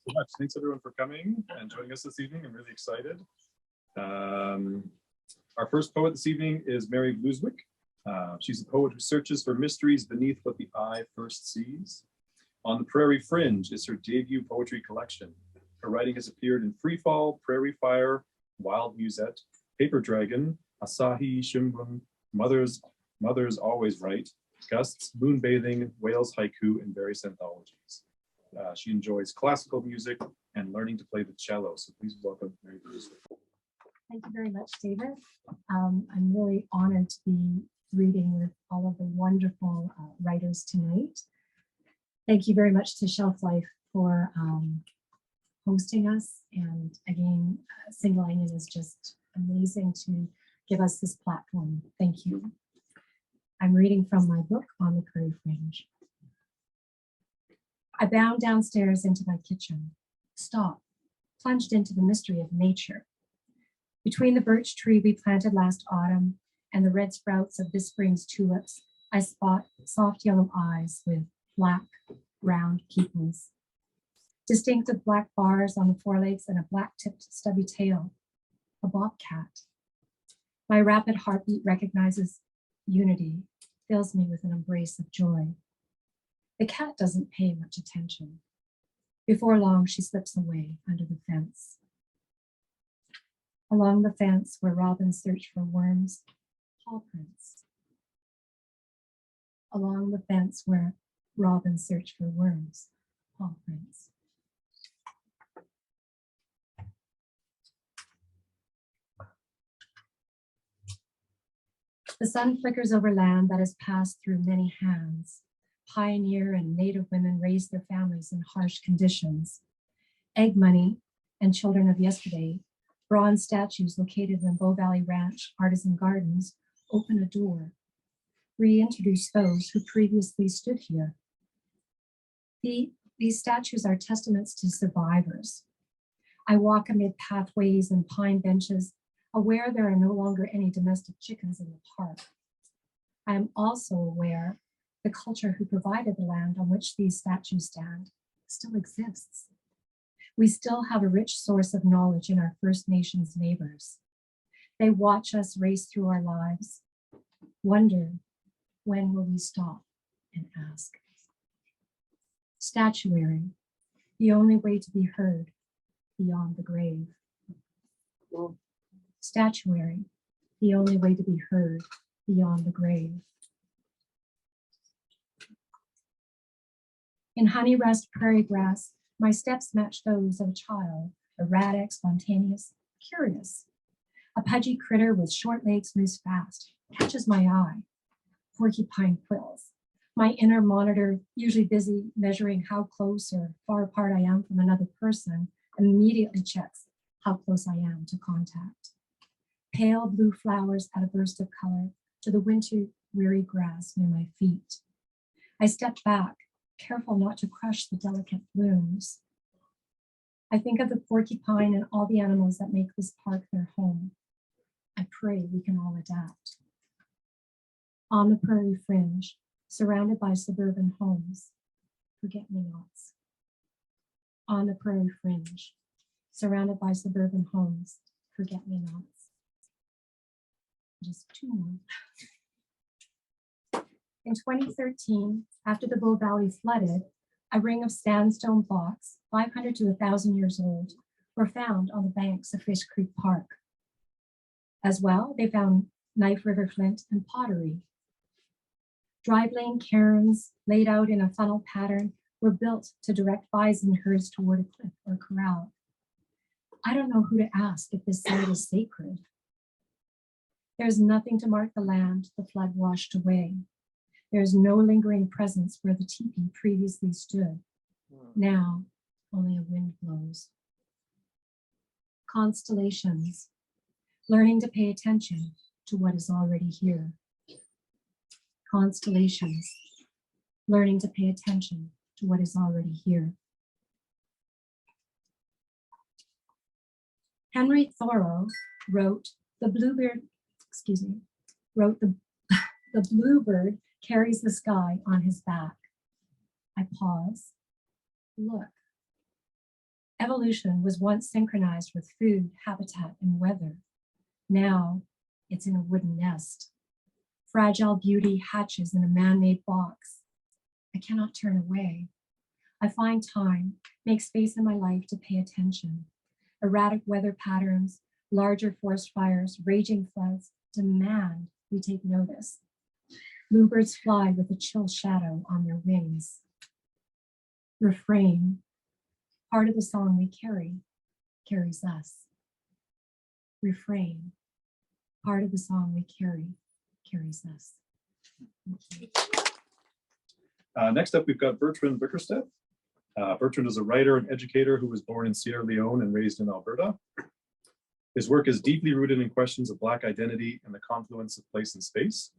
so much. Thanks everyone for coming and joining us this evening. I'm really excited. Our first poet this evening is Mary Vlooswyk. She's a poet who searches for mysteries beneath what the eye first sees. On the Prairie Fringe is her debut poetry collection. Her writing has appeared in Freefall, Prairie Fire, Wild Musette, Paper Dragon, Asahi Shimbun, Mother's Always Right, Gusts, Moonbathing, Whales Haiku, and various anthologies. She enjoys classical music and learning to play the cello. So please welcome Mary Vlooswyk. Thank you very much, David. I'm really honored to be reading with all of the wonderful writers tonight. Thank you very much to Shelf Life for hosting us, and again, Single Onion is just amazing to give us this platform. Thank you. I'm reading from my book, On the Prairie Fringe. I bound downstairs into my kitchen, stopped, plunged into the mystery of nature. Between the birch tree we planted last autumn and the red sprouts of this spring's tulips, I spot soft yellow eyes with black, round pupils. Distinctive black bars on the forelegs and a black-tipped stubby tail, a bobcat. My rapid heartbeat recognizes unity, fills me with an embrace of joy. The cat doesn't pay much attention. Before long, she slips away under the fence. Along the fence where robins search for worms, paw prints. Along the fence where robins search for worms, paw prints. The sun flickers over land that has passed through many hands. Pioneer and native women raised their families in harsh conditions. Egg money and children of yesterday, bronze statues located in Bow Valley Ranch Artisan Gardens, open a door, reintroduce those who previously stood here. These statues are testaments to survivors. I walk amid pathways and pine benches, aware there are no longer any domestic chickens in the park. I am also aware the culture who provided the land on which these statues stand still exists. We still have a rich source of knowledge in our First Nations neighbors. They watch us race through our lives, wonder, when will we stop and ask? Statuary, the only way to be heard beyond the grave. Statuary, the only way to be heard beyond the grave. In honey rust prairie grass, my steps match those of a child, erratic, spontaneous, curious. A pudgy critter with short legs moves fast, catches my eye. Porcupine quills. My inner monitor, usually busy measuring how close or far apart I am from another person, immediately checks how close I am to contact. Pale blue flowers add a burst of color to the winter weary grass near my feet. I step back, careful not to crush the delicate blooms. I think of the porcupine and all the animals that make this park their home. I pray we can all adapt. On the Prairie Fringe, surrounded by suburban homes, forget-me-nots. On the Prairie Fringe, surrounded by suburban homes, forget-me-nots. Just two more. In 2013, after the Bow Valley flooded, a ring of sandstone blocks, 500 to 1,000 years old, were found on the banks of Fish Creek Park. As well, they found Knife River flint and pottery. Drive lane cairns laid out in a funnel pattern were built to direct bison herds toward a cliff or corral. I don't know who to ask if this site is sacred. There's nothing to mark the land the flood washed away. There's no lingering presence where the teepee previously stood. Now, only a wind blows. Constellations, learning to pay attention to what is already here. Constellations, learning to pay attention to what is already here. Henry Thoreau wrote, the bluebird carries the sky on his back. I pause, look. Evolution was once synchronized with food, habitat, and weather. Now it's in a wooden nest. Fragile beauty hatches in a man-made box. I cannot turn away. I find time, make space in my life to pay attention. Erratic weather patterns, larger forest fires, raging floods demand we take notice. Bluebirds fly with a chill shadow on their wings. Refrain, part of the song we carries us. Refrain, part of the song we carries us. Next up, we've got Bertrand Bickersteth. Bertrand is a writer and educator who was born in Sierra Leone and raised in Alberta. His work is deeply rooted in questions of Black identity and the confluence of place and space.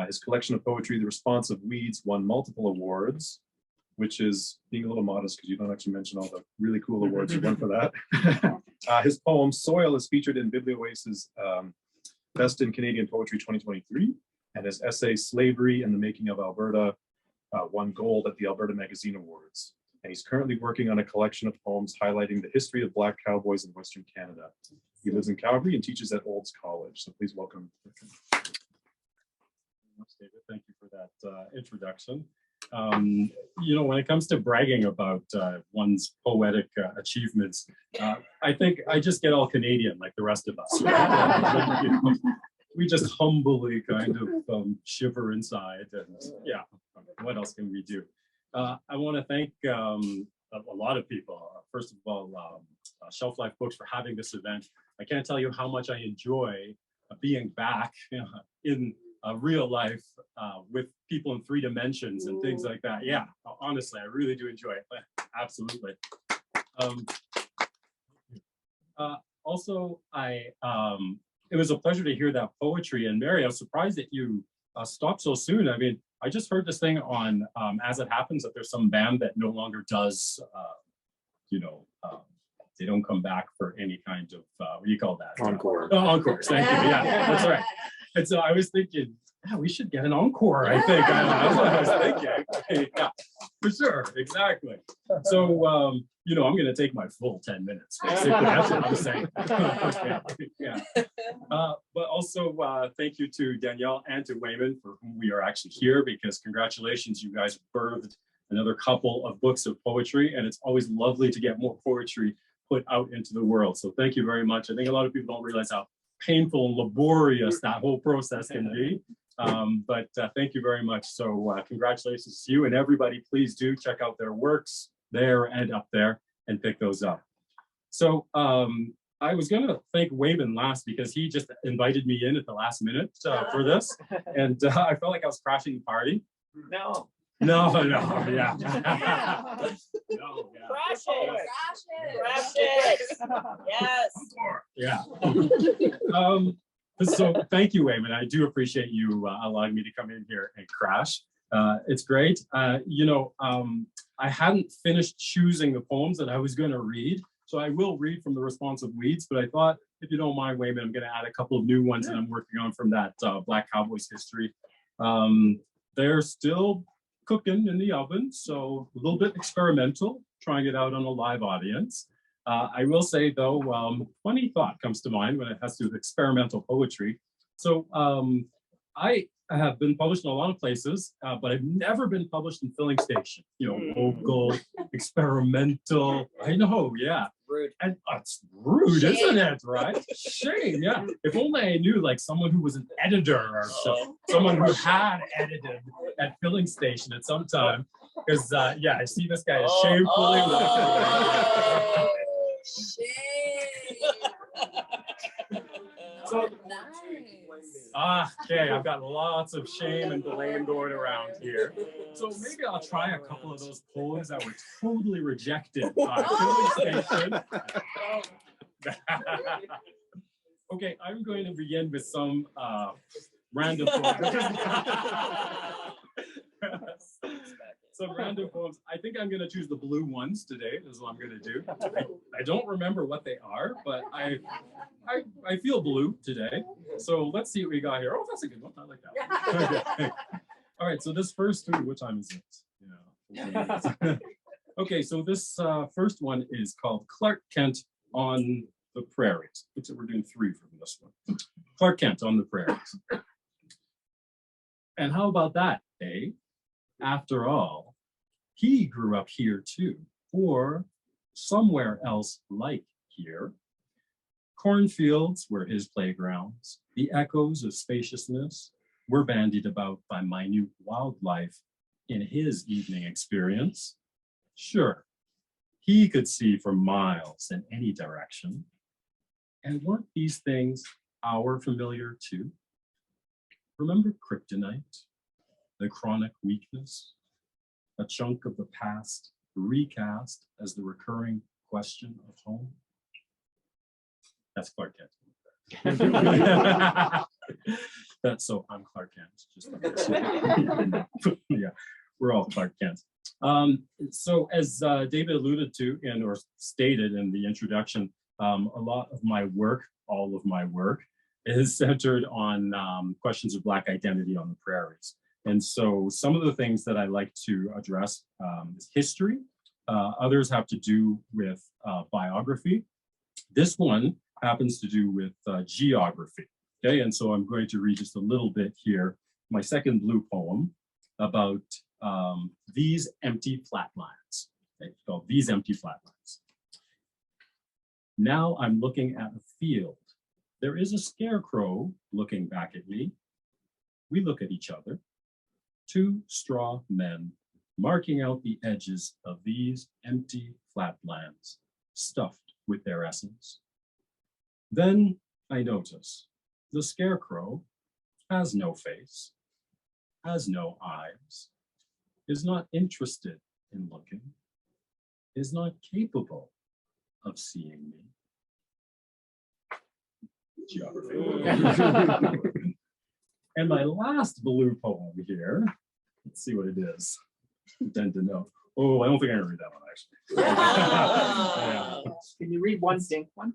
His collection of poetry, The Response of Weeds, won multiple awards, which is being a little modest because you don't actually mention all the really cool awards you won for that. His poem, Soil, is featured in Biblioace's Best in Canadian Poetry 2023, and his essay, Slavery and the Making of Alberta, won gold at the Alberta Magazine Awards. And he's currently working on a collection of poems highlighting the history of Black cowboys in Western Canada. He lives in Calgary and teaches at Olds College. So please welcome Bertrand. David, thank you for that introduction. You know, when it comes to bragging about one's poetic achievements, I think I just get all Canadian like the rest of us. Right? You know, we just humbly kind of shiver inside, and yeah, what else can we do? I want to thank a lot of people. First of all, Shelf Life Books for having this event. I can't tell you how much I enjoy being back in real life with people in 3 dimensions and things like that. Yeah, honestly, I really do enjoy it. Absolutely. Also, it was a pleasure to hear that poetry. And Mary, I was surprised that you stopped so soon. I mean, I just heard this thing on As It Happens that there's some band that no longer does, you know, they don't come back for any kind of, what do you call that? Encore. Oh, encores, thank you. Yeah, that's right. And so I was thinking, yeah, we should get an encore, I think. That's what I was thinking. Yeah, for sure, exactly. So, you know, I'm going to take my full 10 minutes, basically. That's what I'm saying. Yeah. But also, thank you to Danielle and to Weyman for whom we are actually here, because congratulations, you guys birthed another couple of books of poetry, and it's always lovely to get more poetry put out into the world. So thank you very much. I think a lot of people don't realize how painful and laborious that whole process can be. But thank you very much. So congratulations to you, and everybody, please do check out their works there and up there and pick those up. So I was going to thank Weyman last because he just invited me in at the last minute for this. And I felt like I was crashing the party. No. No, yeah. No, yeah. Crash it. Crash it. Yes. Yeah. So thank you, Weyman. I do appreciate you allowing me to come in here and crash. It's great. You know, I hadn't finished choosing the poems that I was going to read, so I will read from The Response of Weeds, but I thought, if you don't mind, Weyman, I'm going to add a couple of new ones that I'm working on from that Black Cowboys history. They're still cooking in the oven, so a little bit experimental, trying it out on a live audience. I will say, though, funny thought comes to mind when it has to do with experimental poetry. So I have been published in a lot of places, but I've never been published in Filling Station. You know, local, experimental. I know, yeah. Rude. And it's rude, Shame. isn't it? Right? Shame, yeah. If only I knew, like, someone who was an editor or someone who had edited at Filling Station at some time. Because, yeah, I see this guy is shamefully. Shame. So, Nice. okay, I've got lots of shame and blame going around here. So maybe I'll try a couple of those poems that were totally rejected by Filling Station. Okay, I'm going to begin with some random poems. Some random poems. I think I'm going to choose the blue ones today. This is what I'm going to do. I don't remember what they are, but I feel blue today. So let's see what we got here. Oh, that's a good one. I like that one. Okay. All right. So this first, what time is it? Yeah. Okay, so this first one is called Clark Kent on the Prairies. Looks like we're doing 3 from this one. Clark Kent on the Prairies. And how about that, eh? After all, he grew up here too, or somewhere else like here. Cornfields were his playgrounds. The echoes of spaciousness were bandied about by minute wildlife in his evening experience. Sure, he could see for miles in any direction. And weren't these things our familiar too? Remember kryptonite, the chronic weakness, a chunk of the past recast as the recurring question of home? That's Clark Kent. That's so I'm Clark Kent. Just yeah, we're all Clark Kent. So as David alluded to or stated in the introduction, a lot of my work, all of my work, is centered on questions of Black identity on the prairies. And so some of the things that I like to address is history. Others have to do with biography. This one happens to do with geography. Okay, and so I'm going to read just a little bit here, my second blue poem about these empty flatlands. Okay, it's called These Empty Flatlands. Now I'm looking at a field. There is a scarecrow looking back at me. We look at each other. 2 straw men marking out the edges of these empty flatlands, stuffed with their essence. Then I notice the scarecrow has no face, has no eyes, is not interested in looking, is not capable of seeing me. Geography. And my last blue poem here, let's see what it is. I tend to know. Oh, I don't think I can read that one, actually. Yeah. Can you read one pink one?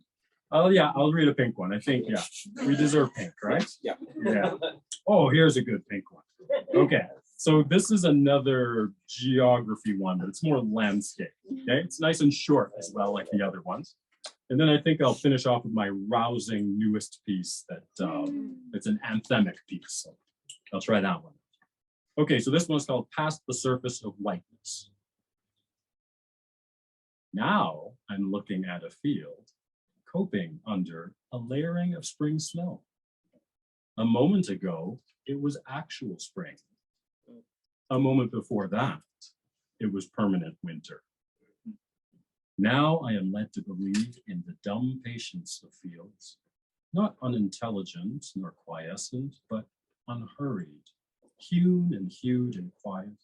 Oh, yeah, I'll read a pink one. I think, yeah, we deserve pink, right? Yeah. Yeah. Oh, here's a good pink one. Okay, so this is another geography one, but it's more landscape. Okay, it's nice and short as well, like the other ones. And then I think I'll finish off with my rousing newest piece that it's an anthemic piece. So I'll try that one. Okay, so this one's called Past the Surface of Whiteness. Now I'm looking at a field, coping under a layering of spring snow. A moment ago, it was actual spring. A moment before that, it was permanent winter. Now I am led to believe in the dumb patience of fields, not unintelligent nor quiescent, but unhurried, hewn and hued and quiet.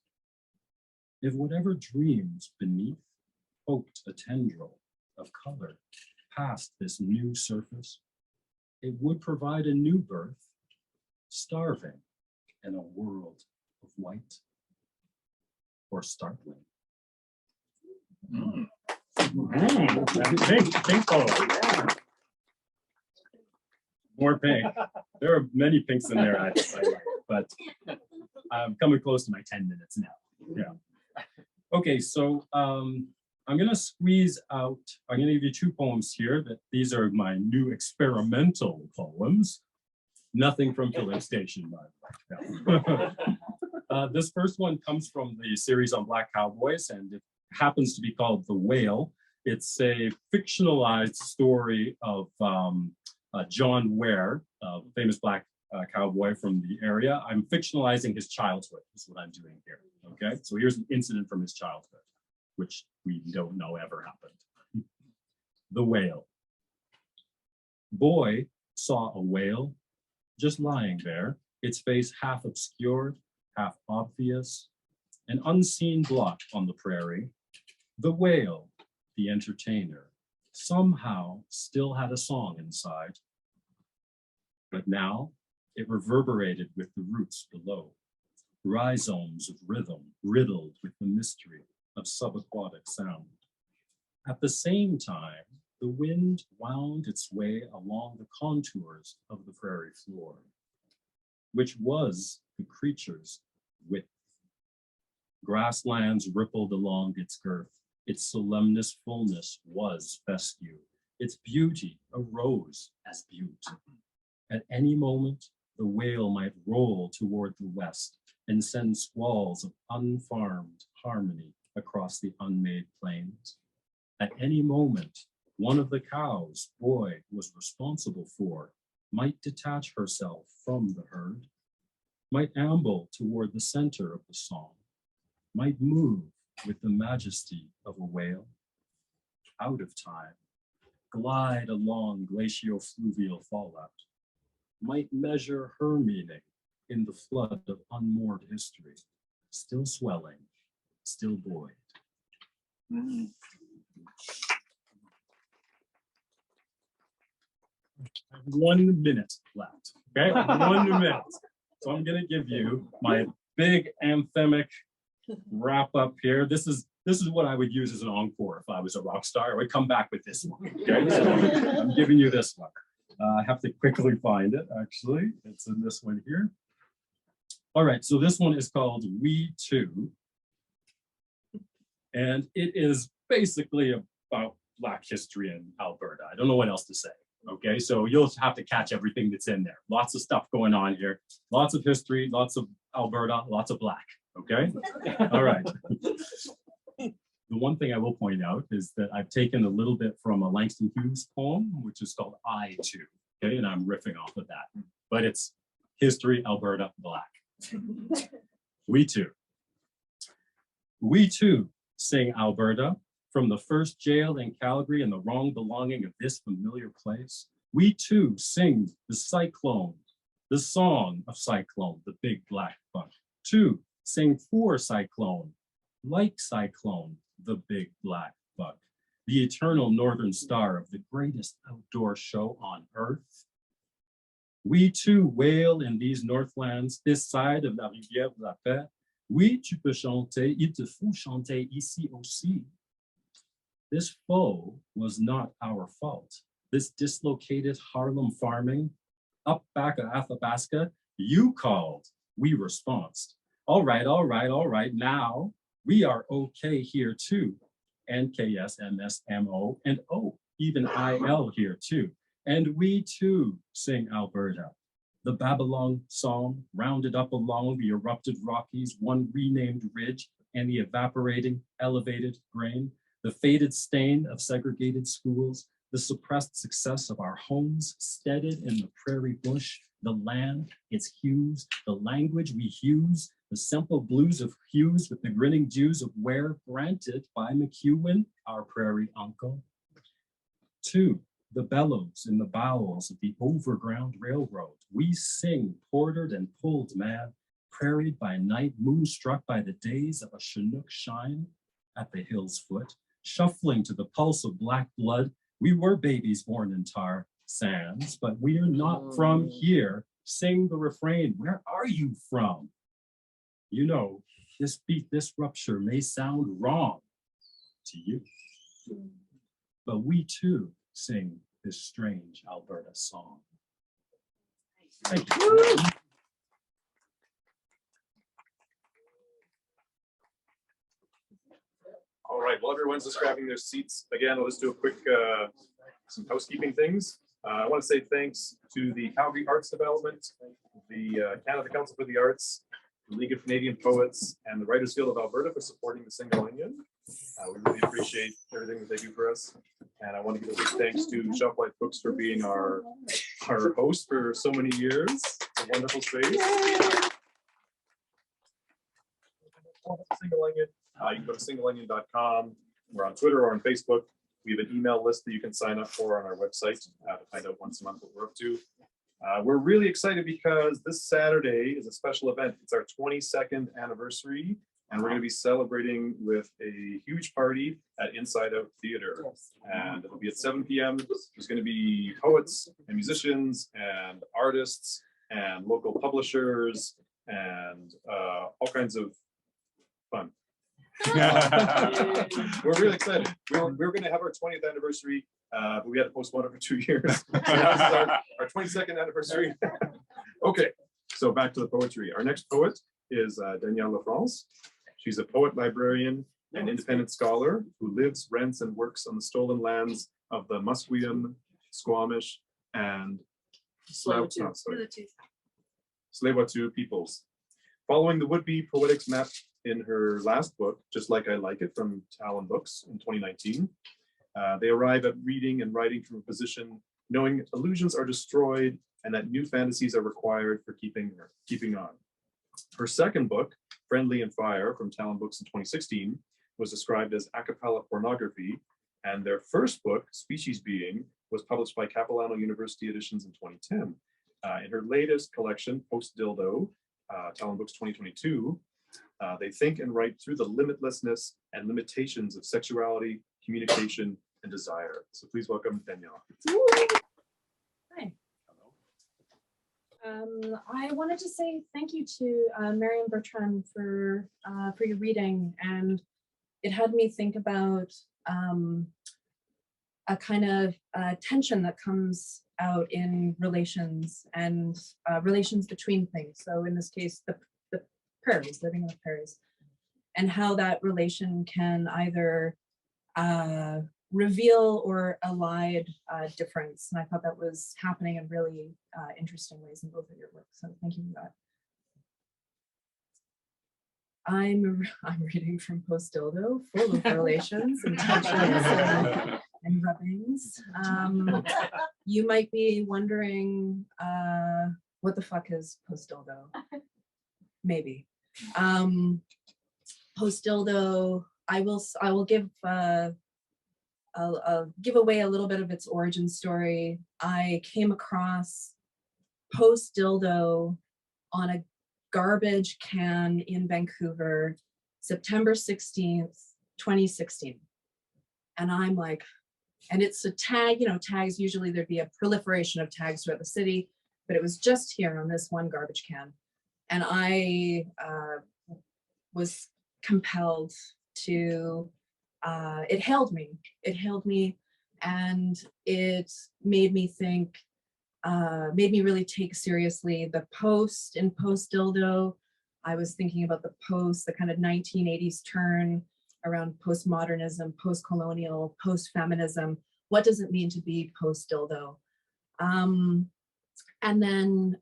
If whatever dreams beneath poked a tendril of color past this new surface, it would provide a new birth, starving in a world of white or startling. Pink poem. More pink. There are many pinks in there I like, but I'm coming close to my 10 minutes now. Yeah. Okay, so I'm gonna squeeze out, I'm gonna give you 2 poems here. These are my new experimental poems. Nothing from Filling Station, by the way. This first one comes from the series on Black Cowboys, and it happens to be called The Whale. It's a fictionalized story of John Ware, a famous Black cowboy from the area. I'm fictionalizing his childhood, is what I'm doing here, okay? So here's an incident from his childhood, which we don't know ever happened. The Whale. Boy saw a whale just lying there, its face half obscured, half obvious, an unseen blot on the prairie. The whale, the entertainer, somehow still had a song inside. But now it reverberated with the roots below, rhizomes of rhythm riddled with the mystery of subaquatic sound. At the same time, the wind wound its way along the contours of the prairie floor, which was the creature's width. Grasslands rippled along its girth, Its solemnous fullness was fescue. Its beauty arose as butte. At any moment, the whale might roll toward the west and send squalls of unfarmed harmony across the unmade plains. At any moment, one of the cows Boy was responsible for might detach herself from the herd, might amble toward the center of the song, might move with the majesty of a whale, out of time, glide along glacial-fluvial fallout, might measure her meaning in the flood of unmoored history, still swelling, still buoyed. I have 1 minute left, okay? 1 minute. So I'm gonna give you my big anthemic wrap up here. This is what I would use as an encore if I was a rock star. I would come back with this one, okay? So I'm giving you this one. I have to quickly find it, actually. It's in this one here. All right, so this one is called We Too. And it is basically about Black history in Alberta. I don't know what else to say. Okay, so you'll have to catch everything that's in there. Lots of stuff going on here. Lots of history, lots of Alberta, lots of Black. Okay, all right. The one thing I will point out is that I've taken a little bit from a Langston Hughes poem, which is called I Too. Okay, and I'm riffing off of that. But it's history, Alberta, Black. We too. We too sing Alberta. From the first jail in Calgary and the wrong belonging of this familiar place, we too sing the cyclone, the song of Cyclone, the big black buck. Two, sing for Cyclone, like Cyclone, the big black buck, the eternal northern star of the greatest outdoor show on earth. We too wail in these northlands, this side of la rivière de la paix. Oui, tu peux chanter, il te faut chanter ici aussi. This foe was not our fault. This dislocated Harlem farming, up back at Athabasca, you called, we responded. All right, all right, all right, now we are okay here too. NKS, MS, MO, and O, even IL here too. And we too sing Alberta. The Babylon song rounded up along the erupted Rockies, one renamed ridge, and the evaporating, elevated grain. The faded stain of segregated schools, the suppressed success of our homes, steaded in the prairie bush, the land, its hues, the language we use, the simple blues of hues with the grinning Jews of where granted by McEwen, our prairie uncle. Two, the bellows in the bowels of the overground railroad. We sing, portered and pulled mad, prairied by night, moonstruck by the days of a Chinook shine at the hill's foot. Shuffling to the pulse of black blood, we were babies born in tar sands, but we are not from here. Sing the refrain, where are you from? You know, this beat, this rupture may sound wrong to you, but we too sing this strange Alberta song. Thank you. All right, while everyone's just grabbing their seats, again, let's do a quick some housekeeping things. I want to say thanks to the Calgary Arts Development, the Canada Council for the Arts, the League of Canadian Poets, and the Writers Guild of Alberta for supporting the Single Onion. We really appreciate everything that they do for us. And I want to give a big thanks to Shelf Life Books for being our host for so many years. It's a wonderful space. Single Onion. You can go to singleonion.com. We're on Twitter or on Facebook. We have an email list that you can sign up for on our website to find out once a month what we're up to. We're really excited because this Saturday is a special event. It's our 22nd anniversary, and we're going to be celebrating with a huge party at Inside Out Theater. And it'll be at 7 p.m. There's going to be poets and musicians and artists and local publishers and all kinds of fun. We're really excited. We're going to have our 20th anniversary, but we had to postpone it for 2 years. So this is our 22nd anniversary. Okay, so back to the poetry. Our next poet is Danielle LaFrance. She's a poet, librarian, an independent scholar who lives, rents, and works on the stolen lands of the Musqueam, Squamish, and Tsleil-Waututh peoples. Following the would-be poetics map in her last book, Just Like I Like It, from Talonbooks in 2019, they arrive at reading and writing from a position knowing illusions are destroyed and that new fantasies are required for keeping on. Her second book, Friendly and Fire, from Talonbooks in 2016, was described as a cappella pornography, and their first book, Species Being, was published by Capilano University Editions in 2010. In her latest collection, Post Dildo, Talonbooks 2022, they think and write through the limitlessness and limitations of sexuality, communication, and desire. So please welcome Danielle. Hi. I wanted to say thank you to Mary and Bertrand for your reading, and it had me think about a kind of tension that comes out in relations and relations between things. So in this case, the prairies, living in the prairies, and how that relation can either reveal or elide difference. And I thought that was happening in really interesting ways in both of your works. So thank you for that. I'm reading from Post Dildo, full of relations and tensions and rubbings. You might be wondering what the fuck is Post Dildo? Maybe. Post Dildo, I will give I'll give away a little bit of its origin story. I came across Post Dildo on a garbage can in Vancouver, September 16th, 2016. And I'm like, and it's a tag, tags, usually there'd be a proliferation of tags throughout the city, but it was just here on this one garbage can. And I was compelled to, it held me, and it made me think, made me really take seriously the post in Post Dildo. I was thinking about the post, the kind of 1980s turn around postmodernism, post-colonial, post-feminism. What does it mean to be Post Dildo? And then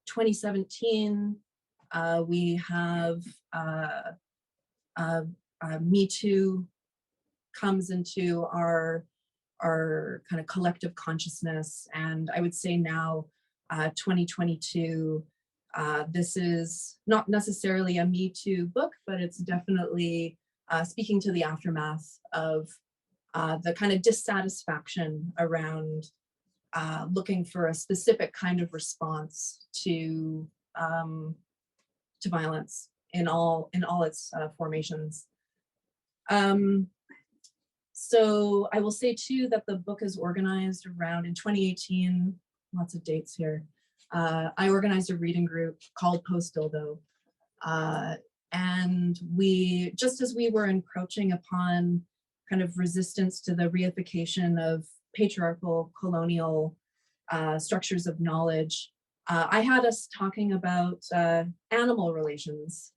2017, we have Me Too comes into our kind of collective consciousness. And I would say now, 2022, this is not necessarily a Me Too book, but it's definitely speaking to the aftermath of the kind of dissatisfaction around looking for a specific kind of response to violence in all its formations. So I will say too that the book is organized around, in 2018, lots of dates here, I organized a reading group called Post Dildo. And we, just as we were encroaching upon kind of resistance to the reification of patriarchal colonial structures of knowledge, I had us talking about animal relations.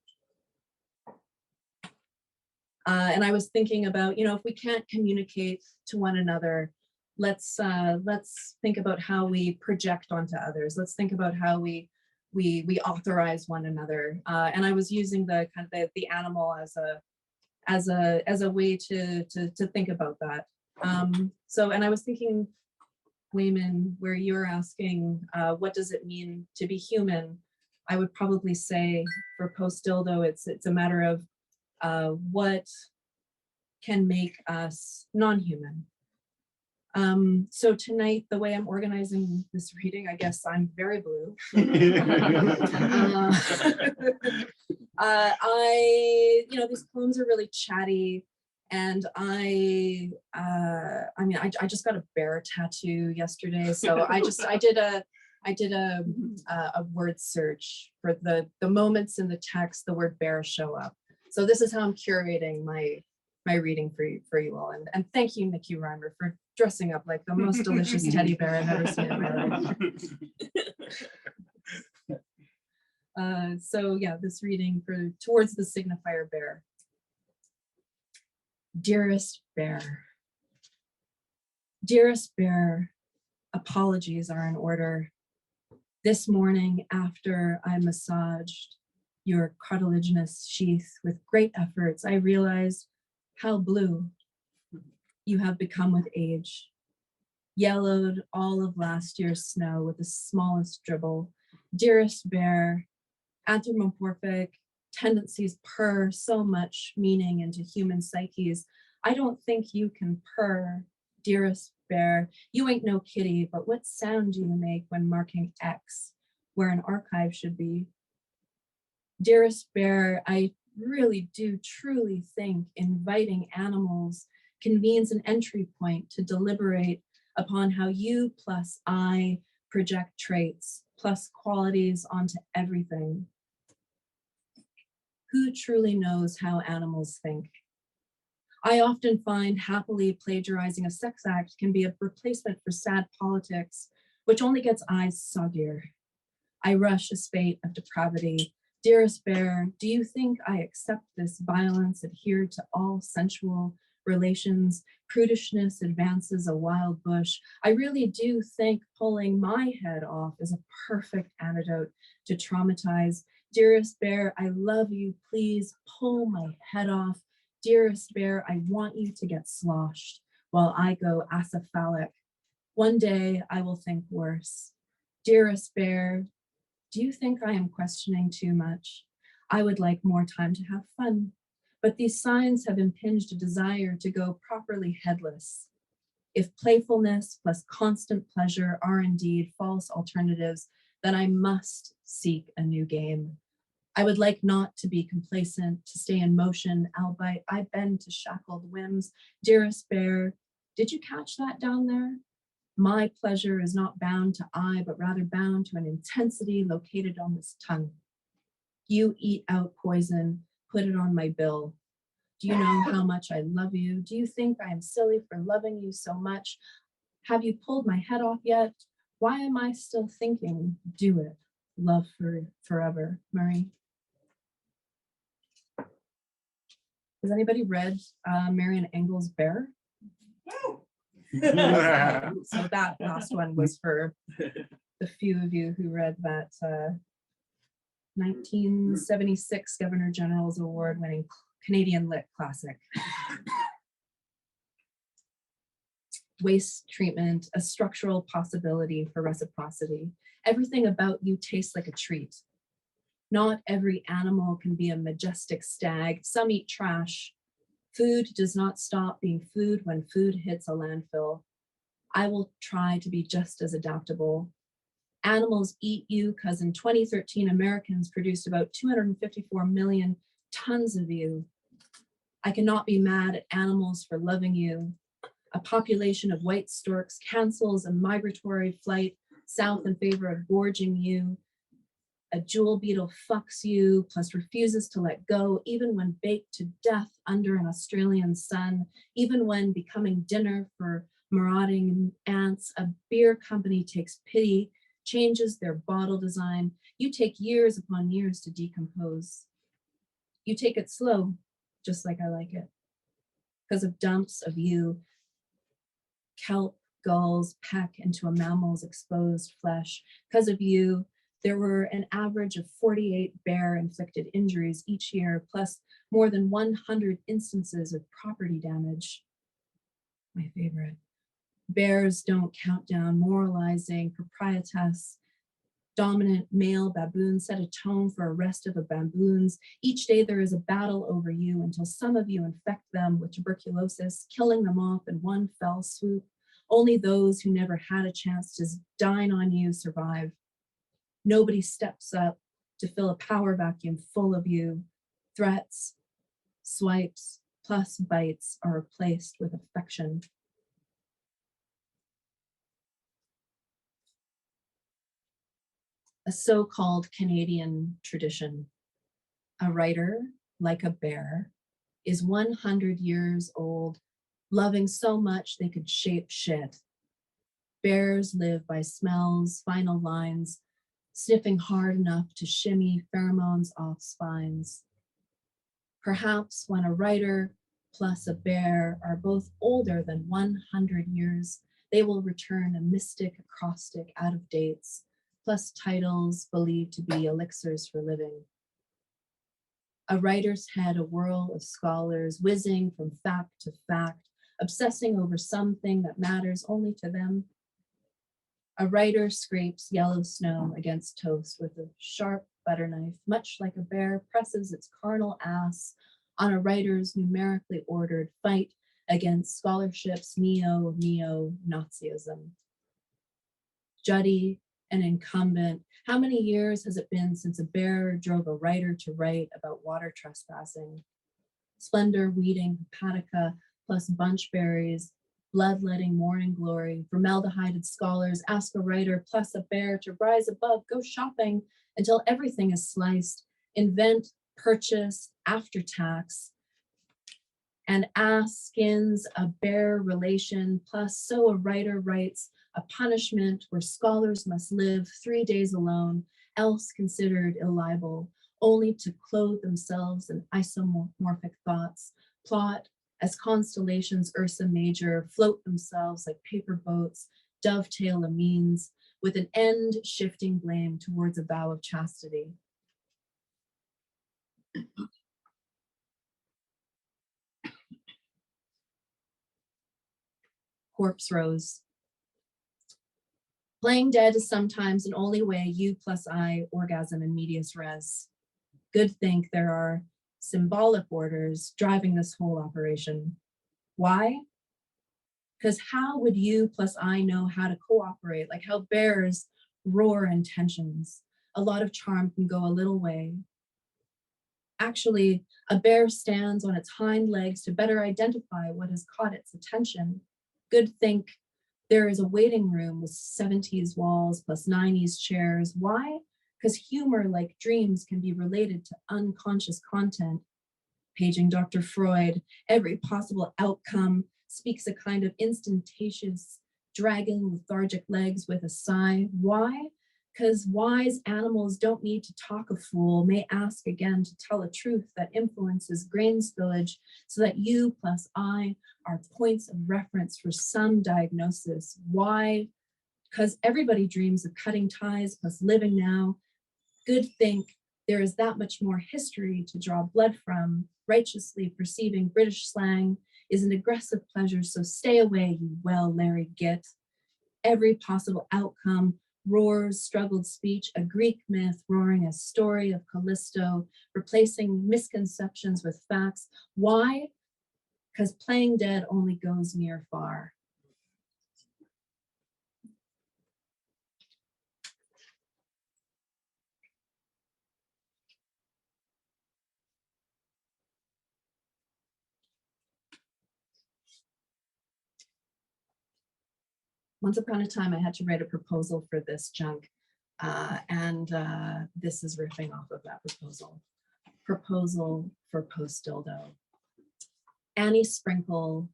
And I was thinking about, if we can't communicate to one another, let's think about how we project onto others. Let's think about how we authorize one another. And I was using the kind of the animal as a way to think about that. So, and I was thinking, Weyman, where you're asking, what does it mean to be human? I would probably say for Post Dildo, it's a matter of what can make us non-human. So tonight, the way I'm organizing this reading, I guess I'm very blue. These poems are really chatty, and I just got a bear tattoo yesterday, so I did a word search for the moments in the text the word bear show up. So this is how I'm curating my reading for you all. And thank you, Nikki Reimer, for dressing up like the most delicious teddy bear I've ever seen in my life. So yeah, this reading towards the signifier bear. Dearest Bear. Dearest Bear, apologies are in order. This morning, after I massaged your cartilaginous sheath with great efforts, I realized how blue you have become with age. Yellowed all of last year's snow with the smallest dribble. Dearest Bear, anthropomorphic tendencies purr so much meaning into human psyches. I don't think you can purr, dearest Bear. You ain't no kitty, but what sound do you make when marking X, where an archive should be? Dearest Bear, I really do truly think inviting animals convenes an entry point to deliberate upon how you plus I project traits plus qualities onto everything. Who truly knows how animals think? I often find happily plagiarizing a sex act can be a replacement for sad politics, which only gets eyes soggier. I rush a spate of depravity. Dearest Bear, do you think I accept this violence adhered to all sensual relations? Prudishness advances a wild bush. I really do think pulling my head off is a perfect antidote to traumatize. Dearest Bear, I love you. Please pull my head off. Dearest Bear, I want you to get sloshed while I go acephalic. One day I will think worse. Dearest Bear, do you think I am questioning too much? I would like more time to have fun, but these signs have impinged a desire to go properly headless. If playfulness plus constant pleasure are indeed false alternatives, then I must seek a new game. I would like not to be complacent, to stay in motion, albeit I bend to shackled whims. Dearest Bear, did you catch that down there? My pleasure is not bound to I, but rather bound to an intensity located on this tongue. You eat out poison, put it on my bill. Do you know how much I love you? Do you think I am silly for loving you so much? Have you pulled my head off yet? Why am I still thinking, do it, love for forever, Murray? Has anybody read Marian Engel's Bear? So that last one was for the few of you who read that 1976 Governor General's Award-winning Canadian Lit classic. Waste treatment, a structural possibility for reciprocity. Everything about you tastes like a treat. Not every animal can be a majestic stag. Some eat trash. Food does not stop being food when food hits a landfill. I will try to be just as adaptable. Animals eat you because in 2013, Americans produced about 254 million tons of you. I cannot be mad at animals for loving you. A population of white storks cancels a migratory flight south in favor of gorging you. A jewel beetle fucks you, plus refuses to let go, even when baked to death under an Australian sun, even when becoming dinner for marauding ants. A beer company takes pity, changes their bottle design. You take years upon years to decompose. You take it slow, just like I like it. Because of dumps of you, kelp gulls peck into a mammal's exposed flesh. Because of you, there were an average of 48 bear-inflicted injuries each year, plus more than 100 instances of property damage. My favorite. Bears don't count down, moralizing, proprietas. Dominant male baboons set a tone for arrest of the baboons. Each day there is a battle over you until some of you infect them with tuberculosis, killing them off in one fell swoop. Only those who never had a chance to dine on you survive. Nobody steps up to fill a power vacuum full of you. Threats, swipes, plus bites are replaced with affection. A so-called Canadian tradition. A writer, like a bear, is 100 years old, loving so much they could shape shit. Bears live by smells, final lines, sniffing hard enough to shimmy pheromones off spines. Perhaps when a writer plus a bear are both older than 100 years. They will return a mystic acrostic out of dates, plus titles believed to be elixirs for living. A writer's head, a whirl of scholars, whizzing from fact to fact, obsessing over something that matters only to them. A writer scrapes yellow snow against toast with a sharp butter knife, much like a bear presses its carnal ass on a writer's numerically ordered fight against scholarship's neo-Nazism. Juddy, an incumbent, how many years has it been since a bear drove a writer to write about water trespassing? Splendor weeding hepatica plus bunchberries, bloodletting morning glory, formaldehyded scholars ask a writer plus a bear to rise above, go shopping until everything is sliced, invent, purchase, after tax, and ass skins a bear relation, plus so a writer writes a punishment where scholars must live 3 days alone, else considered illibel, only to clothe themselves in isomorphic thoughts, plot as constellations Ursa Major, float themselves like paper boats, dovetail a means, with an end shifting blame towards a vow of chastity. Corpse rose. Playing dead is sometimes an only way you plus I orgasm in medias res. Good think there are symbolic orders driving this whole operation. Why? Because how would you plus I know how to cooperate? Like how bears roar intentions. A lot of charm can go a little way. Actually, a bear stands on its hind legs to better identify what has caught its attention. Good think there is a waiting room with 70s walls plus 90s chairs. Why? Because humor, like dreams, can be related to unconscious content. Paging Dr. Freud, every possible outcome speaks a kind of instantaneous, dragging lethargic legs with a sigh. Why? Because wise animals don't need to talk a fool, may ask again to tell a truth that influences grain spillage so that you plus I are points of reference for some diagnosis. Why? Because everybody dreams of cutting ties plus living now. Good think there is that much more history to draw blood from. Righteously perceiving British slang is an aggressive pleasure, so stay away, you well Larry Git. Every possible outcome roars, struggled speech, a Greek myth roaring a story of Callisto, replacing misconceptions with facts. Why? Because playing dead only goes near far. Once upon a time, I had to write a proposal for this junk, and this is riffing off of that proposal. Proposal for post dildo. Annie Sprinkle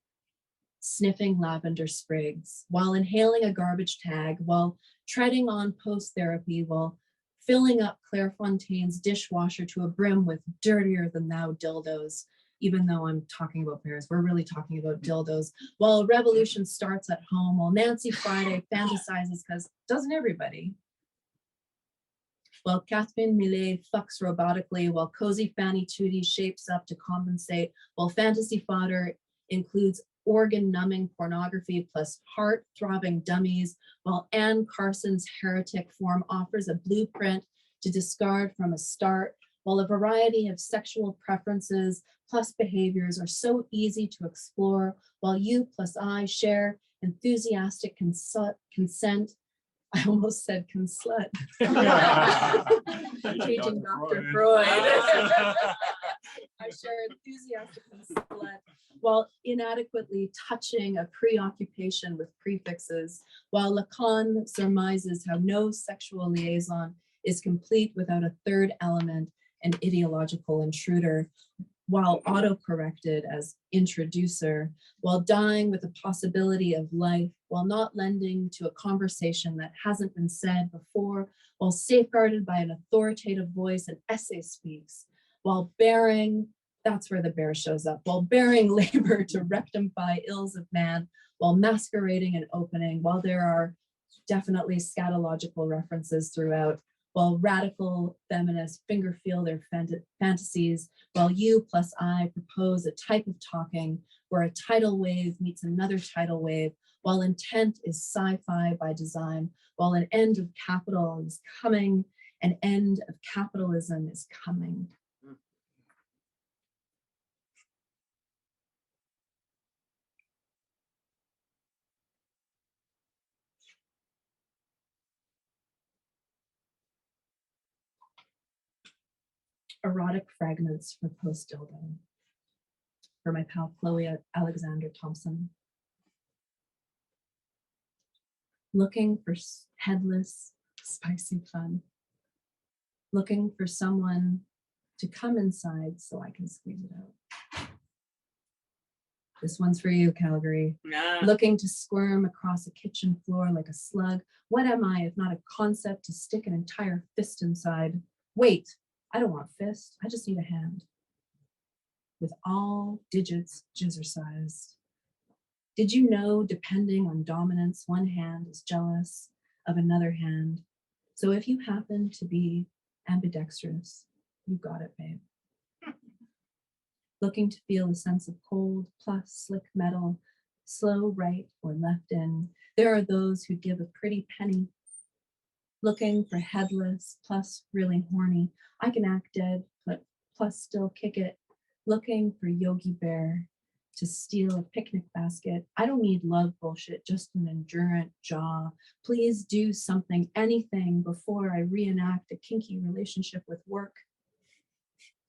sniffing lavender sprigs while inhaling a garbage tag, while treading on post-therapy, while filling up Claire Fontaine's dishwasher to a brim with dirtier than thou dildos. Even though I'm talking about bears, we're really talking about dildos. While a revolution starts at home, while Nancy Friday fantasizes, because doesn't everybody? While Catherine Millet fucks robotically, while cozy Fanny Tootie shapes up to compensate, while fantasy fodder includes organ-numbing pornography plus heart-throbbing dummies, while Anne Carson's heretic form offers a blueprint to discard from a start, while a variety of sexual preferences plus behaviors are so easy to explore, while you plus I share enthusiastic consent. I almost said conslut. Teaching Dr. Freud. I share enthusiastic conslut while inadequately touching a preoccupation with prefixes, while Lacan surmises how no sexual liaison is complete without a third element, an ideological intruder, while auto-corrected as introducer, while dying with the possibility of life, while not lending to a conversation that hasn't been said before, while safeguarded by an authoritative voice, an essay speaks, while bearing That's where the bear shows up, while bearing labor to rectify ills of man, while masquerading and opening, while there are definitely scatological references throughout, while radical feminists finger feel their fantasies, while you plus I propose a type of talking where a tidal wave meets another tidal wave, while intent is sci-fi by design, while an end of capital is coming, an end of capitalism is coming. Erotic fragments for post-dildo. For my pal Chloe Alexander Thompson. Looking for headless, spicy fun. Looking for someone to come inside so I can squeeze it out. This one's for you, Calgary. Yeah. Looking to squirm across a kitchen floor like a slug. What am I if not a concept to stick an entire fist inside? Wait, I don't want fist, I just need a hand. With all digits jazzercised. Did you know, depending on dominance, one hand is jealous of another hand? So if you happen to be ambidextrous, you got it, babe. Looking to feel a sense of cold plus slick metal, slow right or left in. There are those who give a pretty penny. Looking for headless plus really horny. I can act dead, but plus still kick it. Looking for Yogi Bear to steal a picnic basket. I don't need love bullshit, just an endurant jaw. Please do something, anything before I reenact a kinky relationship with work.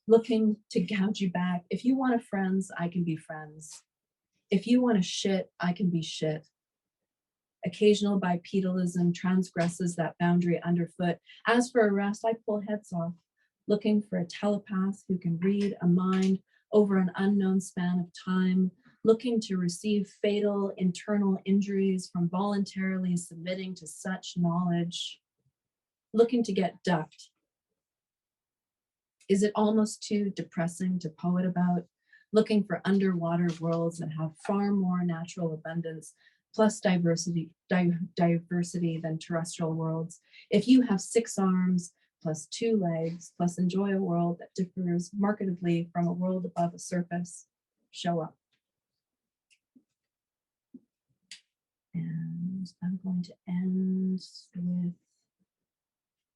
Looking to gouge you back. If you want a friends, I can be friends. If you want to shit, I can be shit. Occasional bipedalism transgresses that boundary underfoot. As for arrest, I pull heads off. Looking for a telepath who can read a mind over an unknown span of time, looking to receive fatal internal injuries from voluntarily submitting to such knowledge, looking to get ducked. Is it almost too depressing to poet about? Looking for underwater worlds that have far more natural abundance, plus diversity than terrestrial worlds. If you have 6 arms, plus 2 legs, plus enjoy a world that differs markedly from a world above a surface, show up. And I'm going to end with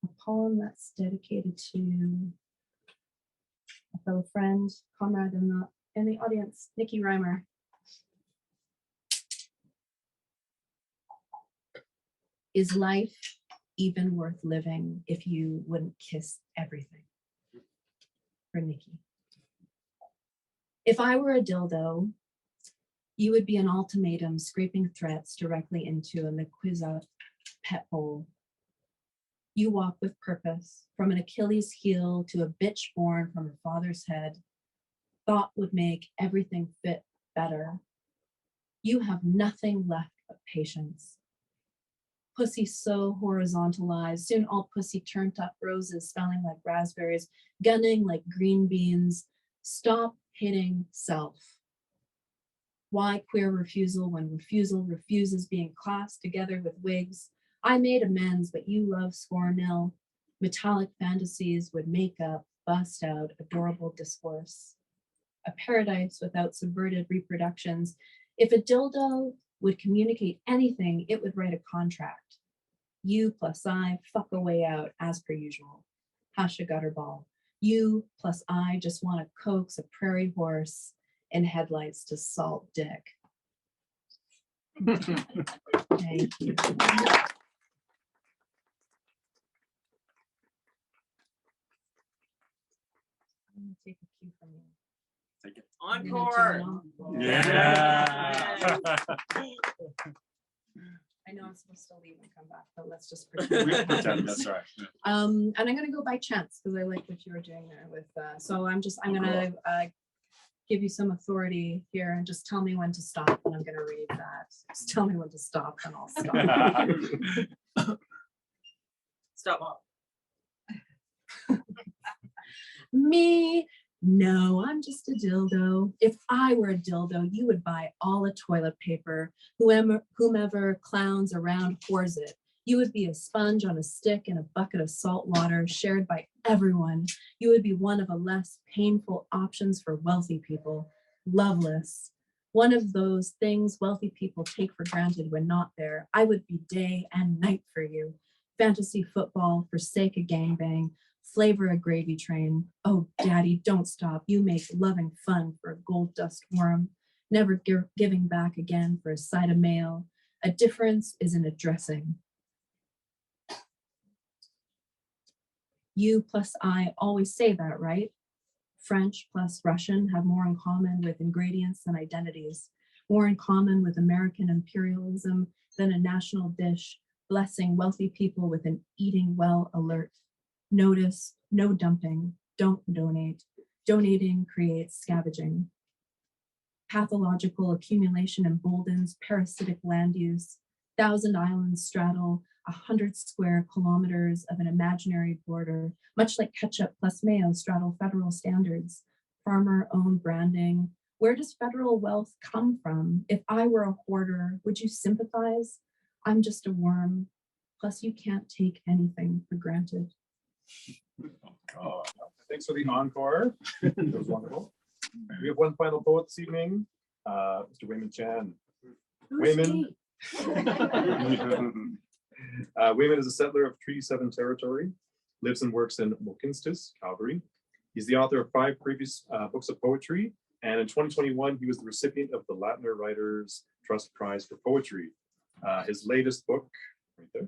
a poem that's dedicated to a fellow friend, comrade in the audience, Nikki Reimer. Is life even worth living if you wouldn't kiss everything? For Nikki. If I were a dildo, you would be an ultimatum scraping threats directly into a Mequiza pet hole. You walk with purpose, from an Achilles heel to a bitch born from her father's head. Thought would make everything fit better. You have nothing left but patience. Pussy so horizontalized, soon all pussy turned up roses smelling like raspberries, gunning like green beans. Stop hitting self. Why queer refusal when refusal refuses being classed together with wigs? I made amends, but you love score nil. Metallic fantasies would make up, bust out adorable discourse. A paradise without subverted reproductions. If a dildo would communicate anything, it would write a contract. You plus I fuck a way out as per usual. Hash a gutter ball. You plus I just want to coax a prairie horse in headlights to salt dick. Thank you. I'm gonna take a cue from you. Take it. I'm gonna do Encore. an encore. Yeah. I know I'm supposed to leave and come back, but let's just pretend. That's right. Yeah. And I'm gonna go by chance because I like what you were doing there with. So I'm gonna give you some authority here and just tell me when to stop, and I'm gonna read that. Just tell me when to stop, and I'll stop. Stop. Me No, I'm just a dildo. If I were a dildo, you would buy all the toilet paper. Whomever clowns around pours it. You would be a sponge on a stick in a bucket of salt water shared by everyone. You would be one of a less painful options for wealthy people. Loveless. One of those things wealthy people take for granted when not there. I would be day and night for you. Fantasy football, forsake a gangbang, flavor a gravy train. Oh, daddy, don't stop. You make loving fun for a gold dust worm. Never giving back again for a side of mail. A difference is in a dressing. You plus I always say that, right? French plus Russian have more in common with ingredients than identities, more in common with American imperialism than a national dish, blessing wealthy people with an eating well alert. Notice, no dumping, don't donate. Donating creates scavenging. Pathological accumulation emboldens parasitic land use. 1,000 islands straddle 100 square kilometers of an imaginary border, much like ketchup plus mayo straddle federal standards. Farmer-owned branding. Where does federal wealth come from? If I were a hoarder, would you sympathize? I'm just a worm. Plus, you can't take anything for granted. Oh, thanks for the encore. That was wonderful. We have one final poet this evening, Mr. Weyman Chan. Weyman. Weyman is a settler of Treaty 7 territory, lives and works in Mohkinstsis, Calgary. He's the author of 5 previous books of poetry, and in 2021, he was the recipient of the Latner Writers Trust Prize for Poetry. His latest book, right there,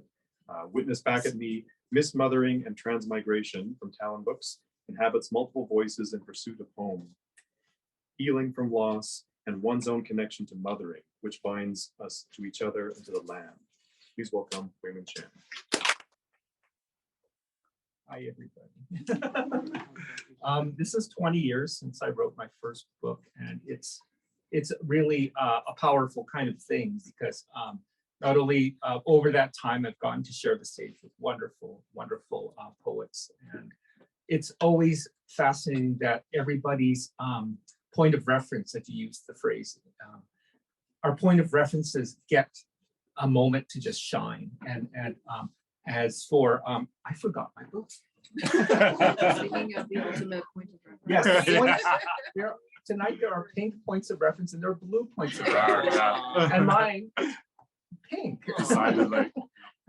Witness Back at Me, Mismothering and Transmigration from Talonbooks, inhabits multiple voices in pursuit of home, healing from loss, and one's own connection to mothering, which binds us to each other and to the land. Please welcome Weyman Chan. Hi, everybody. This is 20 years since I wrote my first book, and it's really a powerful kind of thing because not only over that time I've gotten to share the stage with wonderful poets, and it's always fascinating that everybody's point of reference, if you use the phrase, our point of references get a moment to just shine. And as for, I forgot my book. Speaking of the ultimate point of reference. Yes, tonight there are pink points of reference and there are blue points of reference. And mine is pink.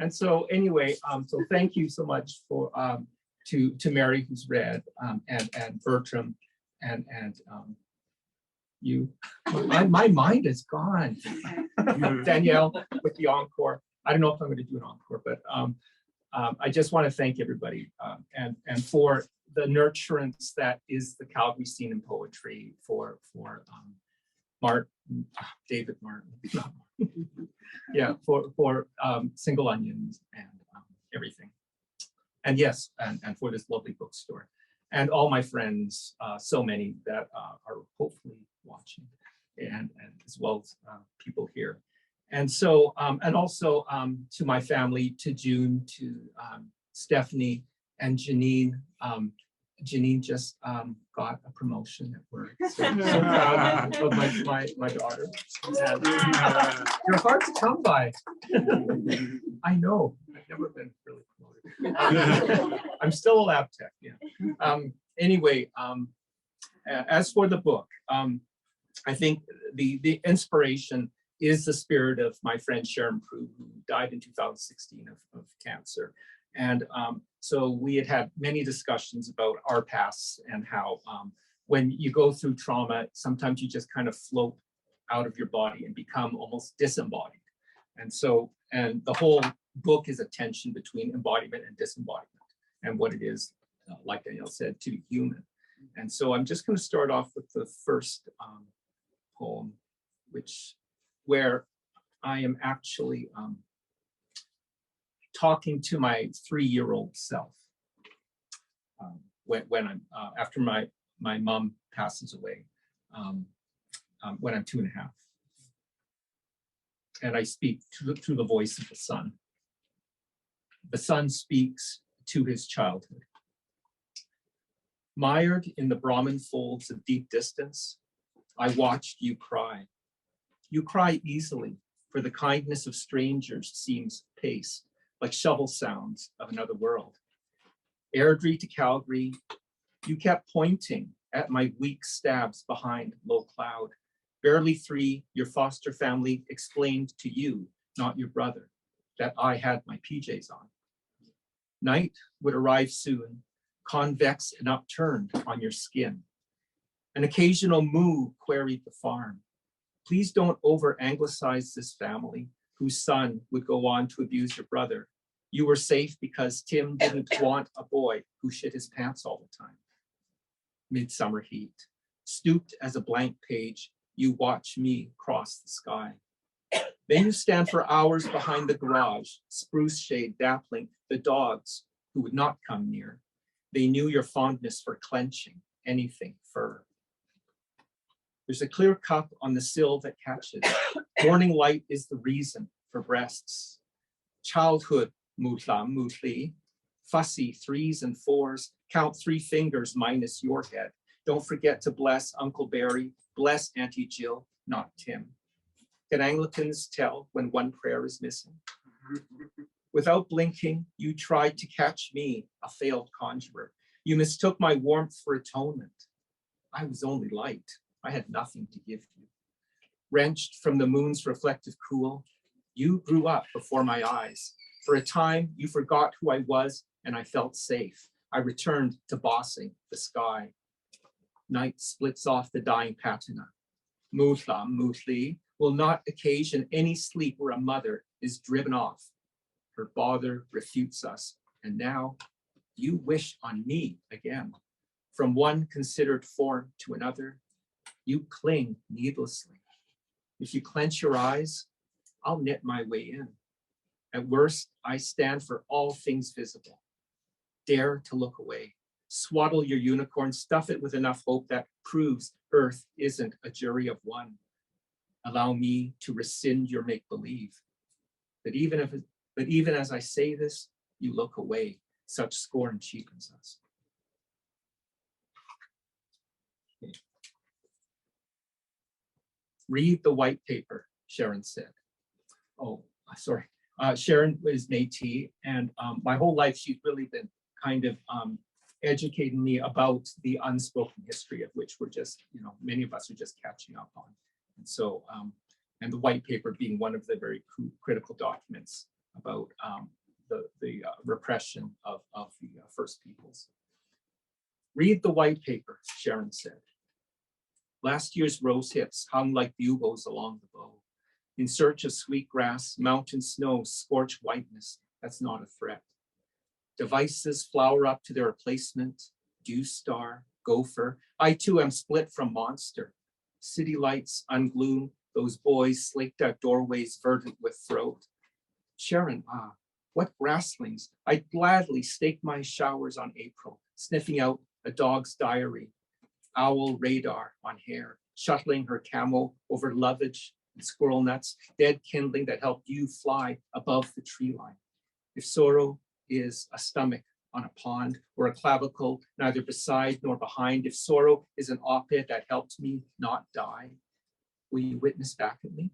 And so anyway, so thank you so much for to Mary who's read, and Bertrand and you. My mind is gone. Danielle with the encore. I don't know if I'm going to do an encore, but I just want to thank everybody and for the nurturance that is the Calgary scene in poetry, for David Martin, yeah, for Single Onions and everything, and yes, and for this lovely bookstore, and all my friends, so many that are hopefully watching, and as well as people here. And so, and also to my family, to June, to Stephanie and Janine. Janine just got a promotion at work. So proud of my daughter. And, you're hard to come by. I know, I've never been really promoted. I'm still a lab tech, yeah. Anyway, as for the book, I think the inspiration is the spirit of my friend Sharon Prue, who died in 2016 of cancer. And so we had many discussions about our pasts and how when you go through trauma, sometimes you just kind of float out of your body and become almost disembodied. And so, and the whole book is a tension between embodiment and disembodiment and what it is, like Danielle said, to be human. And so I'm just going to start off with the first poem, where I am actually talking to my 3-year-old self when I'm after my mom passes away, when I'm 2.5, and I speak through the voice of the son. The son speaks to his childhood. Mired in the Brahmin folds of deep distance, I watched you cry. You cry easily, for the kindness of strangers seems pace, like shovel sounds of another world. Airdrie to Calgary, you kept pointing at my weak stabs behind low cloud. Barely 3, your foster family explained to you, not your brother, that I had my PJs on. Night would arrive soon, convex and upturned on your skin. An occasional moo queried the farm. Please don't over-anglicize this family whose son would go on to abuse your brother. You were safe because Tim didn't want a boy who shit his pants all the time. Midsummer heat. Stooped as a blank page, you watch me cross the sky. Then you stand for hours behind the garage, spruce shade dappling the dogs who would not come near. They knew your fondness for clenching anything fur. There's a clear cup on the sill that catches. Morning light is the reason for breasts. Childhood, mutla, mutli, fussy 3s and 4s, count 3 fingers minus your head. Don't forget to bless Uncle Barry, bless Auntie Jill, not Tim. Can Anglicans tell when one prayer is missing? Without blinking, you tried to catch me, a failed conjurer. You mistook my warmth for atonement. I was only light. I had nothing to give you. Wrenched from the moon's reflective cool, you grew up before my eyes. For a time, you forgot who I was, and I felt safe. I returned to bossing the sky. Night splits off the dying patina. Mutla, mutli, will not occasion any sleep where a mother is driven off. Her father refutes us, and now you wish on me again. From one considered form to another, you cling needlessly. If you clench your eyes, I'll knit my way in. At worst, I stand for all things visible. Dare to look away. Swaddle your unicorn, stuff it with enough hope that proves Earth isn't a jury of one. Allow me to rescind your make-believe. But even as I say this, you look away. Such scorn cheapens us. Okay. Read the white paper, Sharon said. Oh, sorry. Sharon is Métis, and my whole life she's really been kind of educating me about the unspoken history of which we're just, many of us are just catching up on. And so, and the white paper being one of the very critical documents about the repression of the First Peoples. Read the white paper, Sharon said. Last year's rose hips hung like bugles along the bow. In search of sweet grass, mountain snow, scorched whiteness, that's not a threat. Devices flower up to their replacement, dew star, gopher. I too am split from monster. City lights ungloom those boys slaked out doorways verdant with throat. Sharon, what grasslings. I'd gladly stake my showers on April, sniffing out a dog's diary. Owl radar on hair, shuttling her camo over lovage and squirrel nuts, dead kindling that helped you fly above the tree line. If sorrow is a stomach on a pond or a clavicle, neither beside nor behind, if sorrow is an op-ed that helped me not die, will you witness back at me?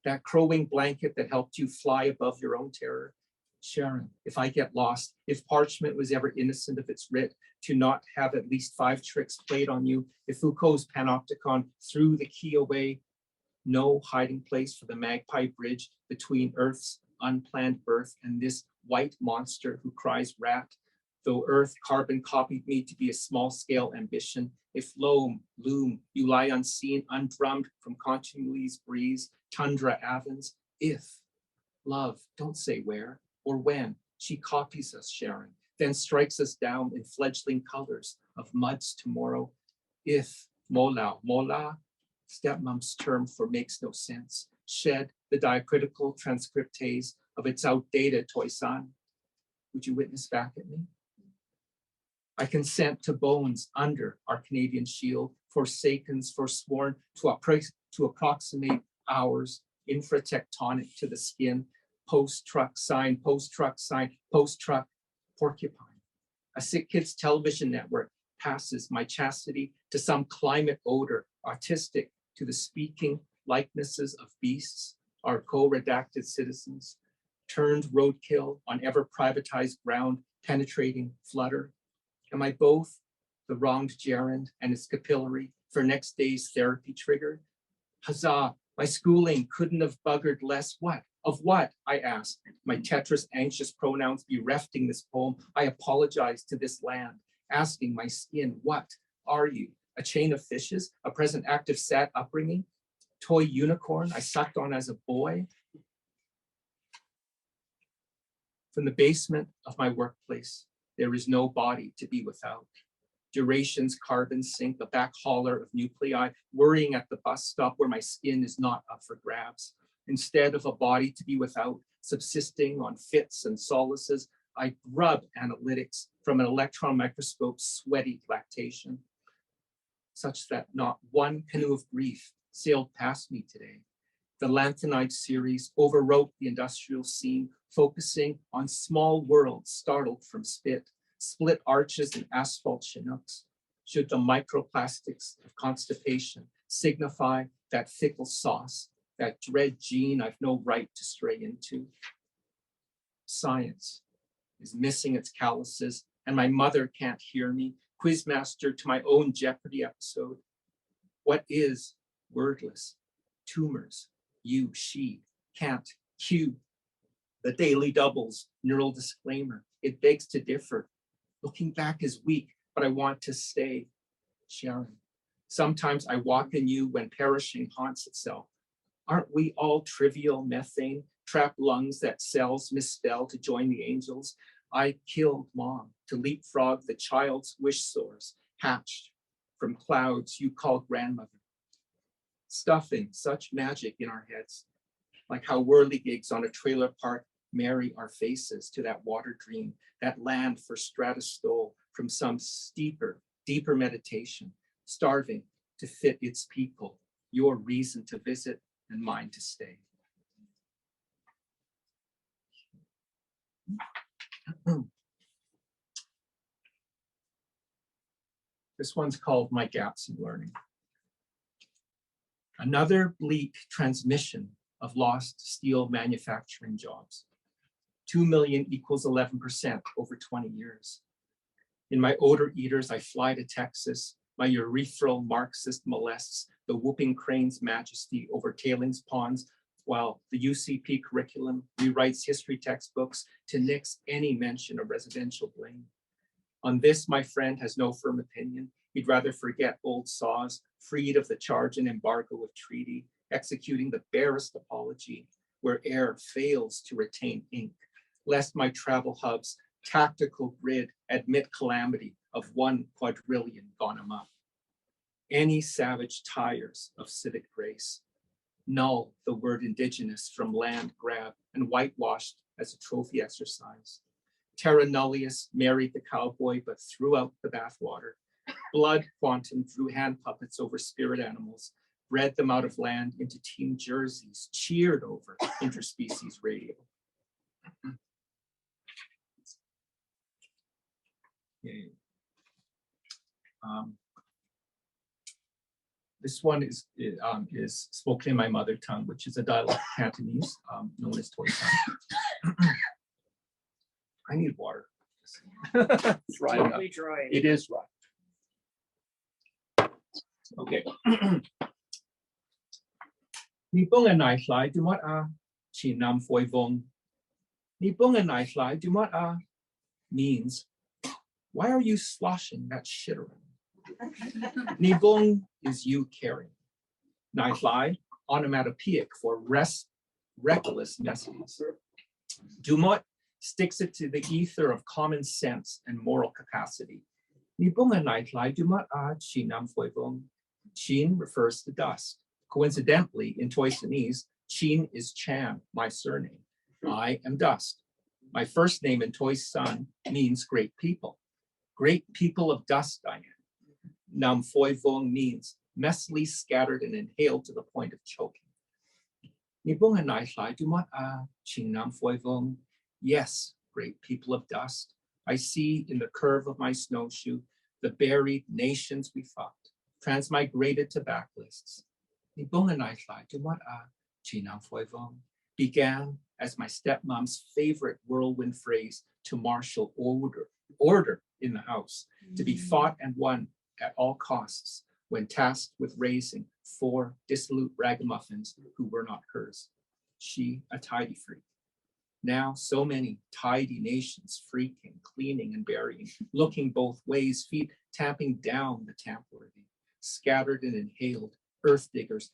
That crowing blanket that helped you fly above your own terror? Sharon, if I get lost, if parchment was ever innocent of its writ, to not have at least 5 tricks played on you, if Foucault's panopticon threw the key away, no hiding place for the magpie bridge between Earth's unplanned birth and this white monster who cries rat, though Earth carbon copied me to be a small-scale ambition, if loam, loom, you lie unseen, undrummed from continuity's breeze, tundra avens, if love, don't say where or when, she copies us, Sharon, then strikes us down in fledgling colors of mud's tomorrow. If mola, stepmom's term for makes no sense, shed the diacritical transcriptase of its outdated toisan, would you witness back at me? I consent to bones under our Canadian shield, forsakens, forsworn to approximate ours, infratectonic to the skin, post-truck sign, post-truck sign, post-truck porcupine. A sick kids television network passes my chastity to some climate odor, artistic to the speaking likenesses of beasts, our co-redacted citizens, turned roadkill on ever privatized ground, penetrating flutter? Am I both the wronged gerund and its capillary for next day's therapy trigger? Huzzah, my schooling couldn't have buggered less. What? Of what? I asked. My Tetris anxious pronouns berefting this poem. I apologize to this land, asking my skin, what are you? A chain of fishes? A present active sad upbringing? Toy unicorn I sucked on as a boy? From the basement of my workplace, there is no body to be without. Duration's carbon sink, a back hauler of nuclei, worrying at the bus stop where my skin is not up for grabs. Instead of a body to be without, subsisting on fits and solaces, I grub analytics from an electron microscope's sweaty lactation, such that not one canoe of grief sailed past me today. The Lanthanide series overwrote the industrial scene, focusing on small worlds startled from split arches and asphalt chinooks. Should the microplastics of constipation signify that fickle sauce, that dread gene I've no right to stray into? Science is missing its calluses, and my mother can't hear me, quizmaster to my own Jeopardy episode. What is wordless? Tumors, you, she, can't, cue. The daily doubles, neural disclaimer, it begs to differ. Looking back is weak, but I want to stay. Sharon, sometimes I walk in you when perishing haunts itself. Aren't we all trivial methane, trapped lungs that cells misspell to join the angels? I killed mom to leapfrog the child's wish source, hatched from clouds you call grandmother. Stuffing such magic in our heads, like how whirligigs on a trailer park marry our faces to that water dream, that land for Stratus stole from some deeper meditation, starving to fit its people, your reason to visit and mine to stay. This one's called My Gaps in Learning. Another bleak transmission of lost steel manufacturing jobs. 2 million equals 11% over 20 years. In my odor eaters, I fly to Texas. My urethral Marxist molests the whooping crane's majesty over tailings ponds, while the UCP curriculum rewrites history textbooks to nix any mention of residential blame. On this, my friend has no firm opinion. He'd rather forget old saws, freed of the charge and embargo of treaty, executing the barest apology where air fails to retain ink, lest my travel hub's tactical grid admit calamity of 1 quadrillion gone amok. Any savage tires of civic grace, null the word indigenous from land grab and whitewashed as a trophy exercise. Terra nullius married the cowboy but threw out the bathwater. Blood quantum drew hand puppets over spirit animals, bred them out of land into team jerseys, cheered over interspecies radio. Okay. This one is spoken in my mother tongue, which is a dialect of Cantonese, known as Toy Tongue. I need water. It's totally dry. It is right. Okay. Ni bunga nai fly du mat a chi nam foi vong. Ni bunga nai fly du mat a means, why are you sloshing that shit around? Ni bung is you caring. Nai fly, onomatopoeic for reckless messiness. Dumot sticks it to the ether of common sense and moral capacity. Ni bunga nai fly dumot a chi nam foi vong. Chin refers to dust. Coincidentally, in Toisanese, Chin is Chan, my surname. I am dust. My first name in Toisan means great people. Great people of dust I am. Nam foi vong means messily scattered and inhaled to the point of choking. Ni bunga nai fly dumot a chi nam foi vong. Yes, great people of dust. I see in the curve of my snowshoe the buried nations we fought, transmigrated to backlists. Began as my stepmom's favorite whirlwind phrase to marshal order in the house, to be fought and won at all costs when tasked with raising 4 dissolute ragamuffins who were not hers. She a tidy freak. Now so many tidy nations freaking, cleaning and burying, looking both ways, feet tamping down the tamp-worthy, scattered and inhaled, earth diggers,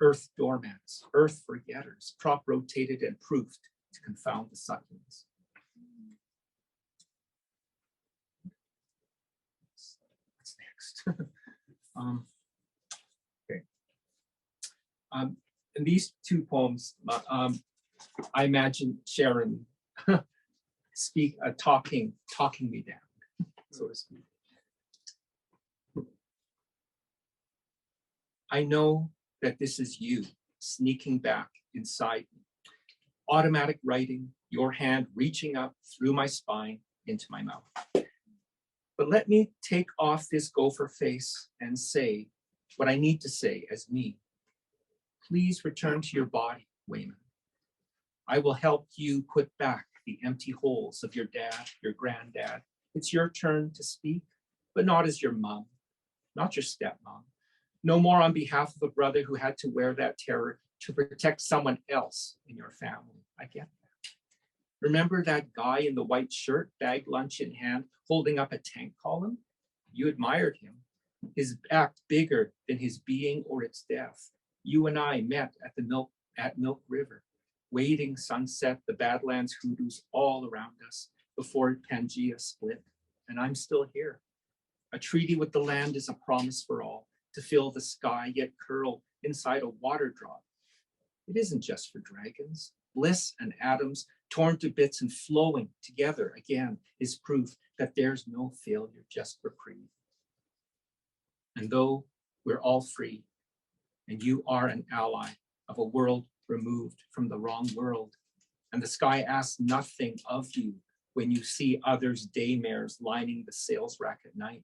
earth doormats, earth forgetters, crop rotated and proofed to confound the sucklings. What's next? Okay. In these 2 poems, I imagine Sharon talking me down, so to speak. I know that this is you sneaking back inside me. Automatic writing, your hand reaching up through my spine into my mouth. But let me take off this gopher face and say what I need to say as me. Please return to your body, Weyman. I will help you put back the empty holes of your dad, your granddad. It's your turn to speak, but not as your mom, not your stepmom. No more on behalf of a brother who had to wear that terror to protect someone else in your family. I get that. Remember that guy in the white shirt, bag lunch in hand, holding up a tank column? You admired him. His act bigger than his being or its death. You and I met at Milk River, waiting sunset, the Badlands hoodoos all around us before Pangea split, and I'm still here. A treaty with the land is a promise for all, to fill the sky, yet curl inside a water drop. It isn't just for dragons. Bliss and atoms torn to bits and flowing together again is proof that there's no failure, just reprieve. And though we're all free, and you are an ally of a world removed from the wrong world, and the sky asks nothing of you when you see others' daymares lining the sales rack at night,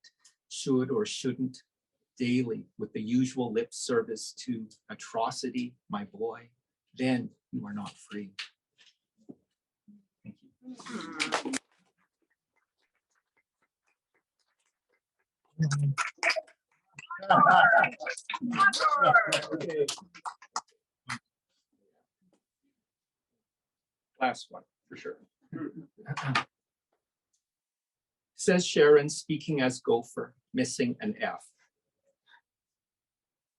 should or shouldn't, daily with the usual lip service to atrocity, my boy, then you are not free. Thank you. Okay. Last one, for sure. Says Sharon, speaking as Gopher, missing an F.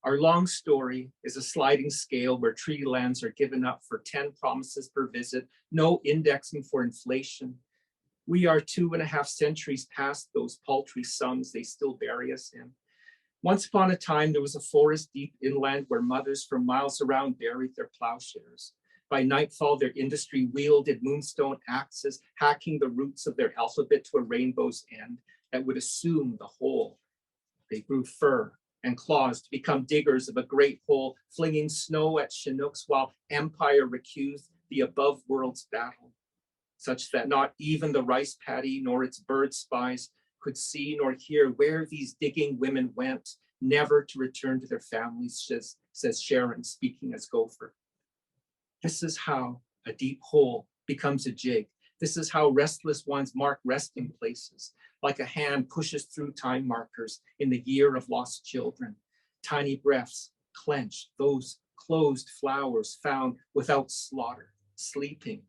Our long story is a sliding scale where treaty lands are given up for 10 promises per visit, no indexing for inflation. We are 2.5 centuries past those paltry sums they still bury us in. Once upon a time, there was a forest deep inland where mothers from miles around buried their plowshares. By nightfall, their industry wielded moonstone axes, hacking the roots of their alphabet to a rainbow's end that would assume the whole. They grew fur and claws to become diggers of a great hole, flinging snow at Chinooks while empire recused the above world's battle, such that not even the rice paddy nor its bird spies could see nor hear where these digging women went, never to return to their families, says Sharon, speaking as Gopher. This is how a deep hole becomes a jig. This is how restless ones mark resting places, like a hand pushes through time markers in the year of lost children. Tiny breaths clench those closed flowers found without slaughter, sleeping.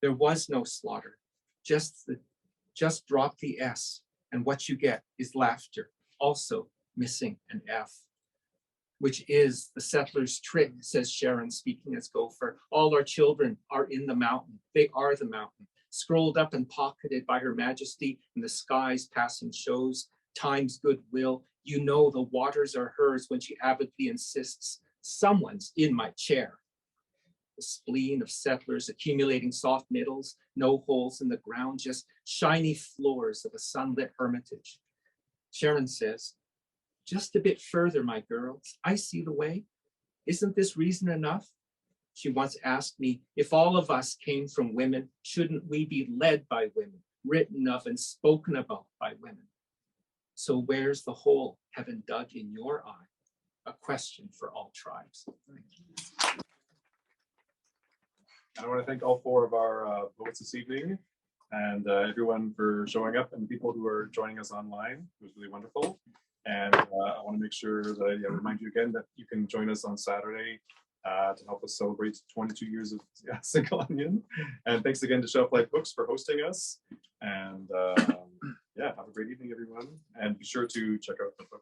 There was no slaughter, just drop the S, and what you get is laughter, also missing an F, which is the settler's trick, says Sharon, speaking as Gopher. All our children are in the mountain. They are the mountain, scrolled up and pocketed by her majesty in the sky's passing shows, time's goodwill. You know the waters are hers when she avidly insists, someone's in my chair. The spleen of settlers accumulating soft middles, no holes in the ground, just shiny floors of a sunlit hermitage. Sharon says, just a bit further, my girls. I see the way. Isn't this reason enough? She once asked me, if all of us came from women, shouldn't we be led by women, written of and spoken about by women? So where's the hole heaven dug in your eye? A question for all tribes. I want to thank all four of our poets this evening and everyone for showing up and the people who are joining us online. It was really wonderful. And I want to make sure that I remind you again that you can join us on Saturday to help us celebrate 22 years of Single Onion. And thanks again to Shelf Life Books for hosting us. And yeah, have a great evening, everyone. And be sure to check out the book.